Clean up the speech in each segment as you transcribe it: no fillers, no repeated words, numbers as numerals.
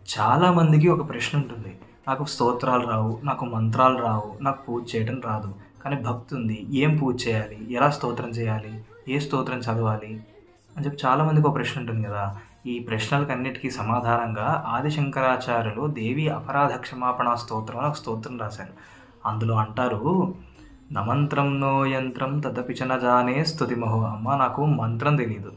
చాలామందికి ఒక ప్రశ్న ఉంటుంది. నాకు స్తోత్రాలు రావు, నాకు మంత్రాలు రావు, నాకు పూజ చేయడం రాదు. కానీ భక్తి ఉంది. ఏం పూజ చేయాలి? ఎలా స్తోత్రం చేయాలి? ఏ స్తోత్రం చదవాలి? అని చెప్పి చాలామందికి ఒక ప్రశ్న ఉంటుంది కదా! ఈ ప్రశ్నలకన్నిటికీ సమాధానంగా ఆది శంకరాచార్యులు దేవి అపరాధ క్షమాపణ స్తోత్రం అని ఒక స్తోత్రం రాశారు. అందులో అంటారు, నమంత్రం నో యంత్రం తదపి చ న జానే స్తుతిమహో. అమ్మ నాకు మంత్రం తెలీదు.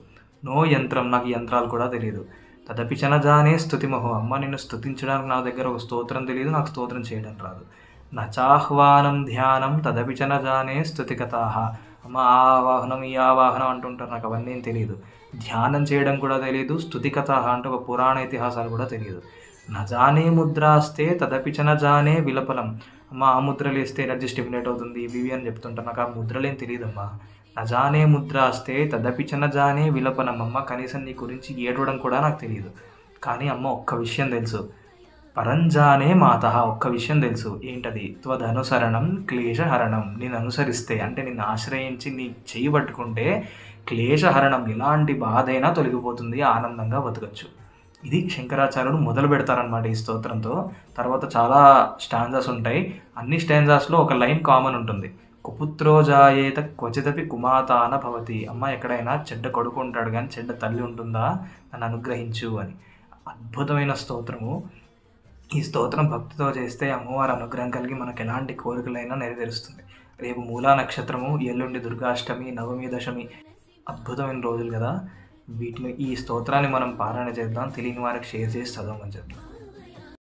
నో యంత్రం నాకు యంత్రాలు కూడా తెలీదు. తదపి చ న జానే స్తుతిమహో. అమ్మ నిన్ను స్తుతించడానికి నా దగ్గర ఒక స్తోత్రం తెలీదు. నాకు స్తోత్రం చేయడం రాదు. నచాహ్వానం ధ్యానం తదపి చ న జానే స్తుతికథాః. అమ్మ ఆ ఆవాహనం ఈ ఆవాహనం అంటుంటారు. నాకు అవన్నీ ఏం తెలీదు. ధ్యానం చేయడం కూడా తెలీదు. స్తుతికథాః అంటే ఒక పురాణ ఇతిహాసాలు కూడా తెలీదు. నజానే ముద్రాస్తే తదపి చ న జానే విలపనం. అమ్మ ఆ ముద్రలు వేస్తే ఎనర్జీ స్టిమ్యులేట్ అవుతుంది ఇవి అని చెప్తుంటారు. నాకు ఆ ముద్రలేం తెలియదమ్మా. నజానే ముద్రాస్తే తదపి చ న జానే విలపనం. అమ్మ కనీసం నీ గురించి ఏడవడం కూడా నాకు తెలియదు. కానీ అమ్మ ఒక్క విషయం తెలుసు. పరంజానే మాతః. ఒక్క విషయం తెలుసు. ఏంటది? త్వదనుసరణం క్లేశహరణం. నేను అనుసరిస్తే అంటే నిన్ను ఆశ్రయించి నీ చెయ్యి పట్టుకుంటే క్లేశహరణం, ఎలాంటి బాధ అయినా తొలగిపోతుంది, ఆనందంగా బతకచ్చు. ఇది శంకరాచార్యుడు మొదలు పెడతారనమాట ఈ స్తోత్రంతో. తర్వాత చాలా స్టాంజాస్ ఉంటాయి. అన్ని స్టాంజాస్లో ఒక లైన్ కామన్ ఉంటుంది. కుపుత్రో జాయేత క్వచిదపి కుమాతాన భవతి. అమ్మ ఎక్కడైనా చెడ్డ కొడుకు ఉంటాడు కానీ చెడ్డ తల్లి ఉంటుందా? నన్ను అనుగ్రహించు అని. అద్భుతమైన స్తోత్రము. ఈ స్తోత్రం భక్తితో చేస్తే అమ్మవారి అనుగ్రహం కలిగి మనకు ఎలాంటి కోరికలైనా నెరవేరుస్తుంది. రేపు మూలా నక్షత్రము, ఎల్లుండి దుర్గాష్టమి, నవమి, దశమి అద్భుతమైన రోజులు కదా. ఈ స్తోత్రాన్ని మనం పారాయణ చేద్దాం. తెలియని వారికి షేర్ చేసి చదవమని చెప్తాం.